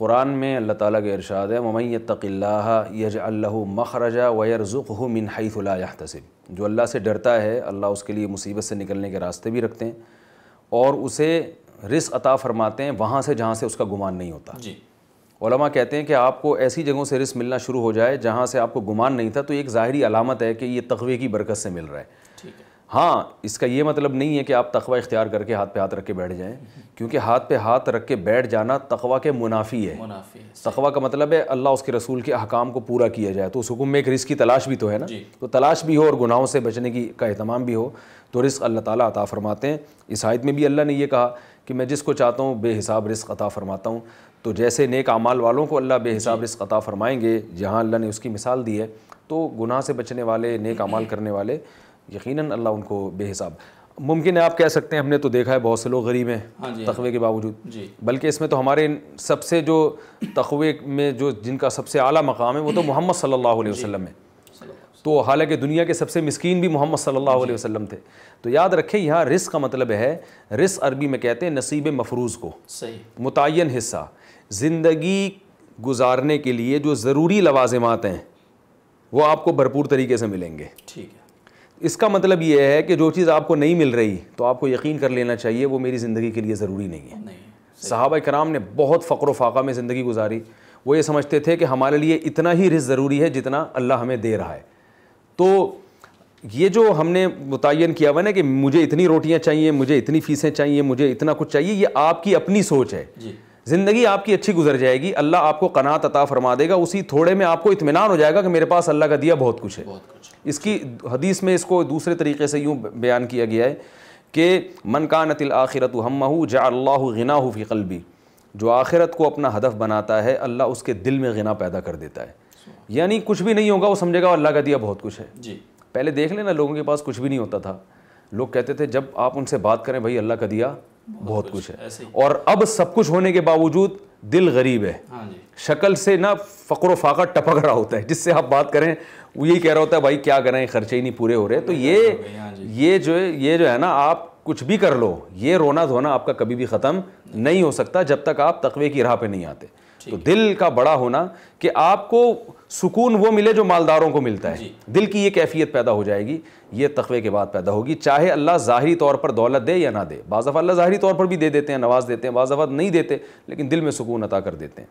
قرآن میں اللہ تعالیٰ کا ارشاد ہے وَمَن يَتَّقِ اللَّهَ يَجْعَل لَّهُ مَخْرَجًا وَيَرْزُقْهُ مِنْ حَيْثُ لَا يَحْتَسِبُ، جو اللہ سے ڈرتا ہے اللہ اس کے لیے مصیبت سے نکلنے کے راستے بھی رکھتے ہیں اور اسے رزق عطا فرماتے ہیں وہاں سے جہاں سے اس کا گمان نہیں ہوتا۔ جی علماء کہتے ہیں کہ آپ کو ایسی جگہوں سے رزق ملنا شروع ہو جائے جہاں سے آپ کو گمان نہیں تھا، تو ایک ظاہری علامت ہے کہ یہ تقوی کی برکت سے مل رہا ہے۔ ٹھیک ہے، ہاں اس کا یہ مطلب نہیں ہے کہ آپ تقوی اختیار کر کے ہاتھ پہ ہاتھ رکھ کے بیٹھ جائیں، کیونکہ ہاتھ پہ ہاتھ رکھ کے بیٹھ جانا تقوی کے منافی ہے۔ منافی ہے۔ تقوی کا مطلب ہے اللہ اس کے رسول کے احکام کو پورا کیا جائے، تو اس حکم میں ایک رزق کی تلاش بھی تو ہے نا، تو تلاش بھی ہو اور گناہوں سے بچنے کا اہتمام بھی ہو، تو رزق اللہ تعالیٰ عطا فرماتے ہیں۔ اس آیت میں بھی اللہ نے یہ کہا کہ میں جس کو چاہتا ہوں بے حساب رزق عطا فرماتا ہوں، تو جیسے نیک اعمال والوں کو اللہ بے حساب رزق عطا فرمائیں گے، جہاں اللہ نے اس کی مثال دی ہے، تو گناہ سے بچنے والے نیک اعمال کرنے والے یقیناً اللہ ان کو بے حساب۔ ممکن ہے آپ کہہ سکتے ہیں ہم نے تو دیکھا ہے بہت سے لوگ غریب ہیں تقوی کے باوجود، بلکہ اس میں تو ہمارے سب سے جو تقوی میں جو جن کا سب سے اعلیٰ مقام ہے وہ تو محمد صلی اللہ علیہ وسلم ہے، تو حالانکہ دنیا کے سب سے مسکین بھی محمد صلی اللہ علیہ وسلم تھے۔ تو یاد رکھیں یہاں رزق کا مطلب ہے، رزق عربی میں کہتے ہیں نصیب مفروض کو، متعین حصہ، زندگی گزارنے کے لیے جو ضروری لوازمات ہیں وہ آپ کو بھرپور طریقے سے ملیں گے۔ ٹھیک ہے، اس کا مطلب یہ ہے کہ جو چیز آپ کو نہیں مل رہی تو آپ کو یقین کر لینا چاہیے وہ میری زندگی کے لیے ضروری نہیں ہے۔ صحابہ کرام نے بہت فقر و فاقہ میں زندگی گزاری، وہ یہ سمجھتے تھے کہ ہمارے لیے اتنا ہی رزق ضروری ہے جتنا اللہ ہمیں دے رہا ہے۔ تو یہ جو ہم نے متعین کیا ہوا نا کہ مجھے اتنی روٹیاں چاہیے، مجھے اتنی فیسیں چاہیے، مجھے اتنا کچھ چاہیے، یہ آپ کی اپنی سوچ ہے۔ زندگی آپ کی اچھی گزر جائے گی، اللہ آپ کو قناعت عطا فرما دے گا، اسی تھوڑے میں آپ کو اطمینان ہو جائے گا کہ میرے پاس اللہ کا دیا بہت کچھ ہے۔ اس کی حدیث میں اس کو دوسرے طریقے سے یوں بیان کیا گیا ہے کہ من کانت الآخرۃ ہمہ جعل اللہ غناہ فی قلبی، جو آخرت کو اپنا ہدف بناتا ہے اللہ اس کے دل میں غنا پیدا کر دیتا ہے۔ یعنی کچھ بھی نہیں ہوگا وہ سمجھے گا اللہ کا دیا بہت کچھ ہے۔ پہلے دیکھ لینا لوگوں کے پاس کچھ بھی نہیں ہوتا تھا، لوگ کہتے تھے جب آپ ان سے بات کریں بھائی اللہ کا دیا بہت کچھ ہے، اور اب سب کچھ ہونے کے باوجود دل غریب ہے، شکل سے نا فقر و فاقہ ٹپک رہا ہوتا ہے، جس سے آپ بات کریں وہ یہی کہہ رہا ہوتا ہے بھائی کیا کریں خرچے ہی نہیں پورے ہو رہے۔ تو یہ جو ہے نا آپ کچھ بھی کر لو، یہ رونا دھونا آپ کا کبھی بھی ختم نہیں ہو سکتا جب تک آپ تقوی کی راہ پہ نہیں آتے۔ تو دل کا بڑا ہونا کہ آپ کو سکون وہ ملے جو مالداروں کو ملتا ہے، دل کی یہ کیفیت پیدا ہو جائے گی، یہ تقوی کے بعد پیدا ہوگی، چاہے اللہ ظاہری طور پر دولت دے یا نہ دے۔ بعض دفعہ اللہ ظاہری طور پر بھی دے دیتے ہیں، نواز دیتے ہیں، بعض دفعہ نہیں دیتے، لیکن دل میں سکون عطا کر دیتے ہیں۔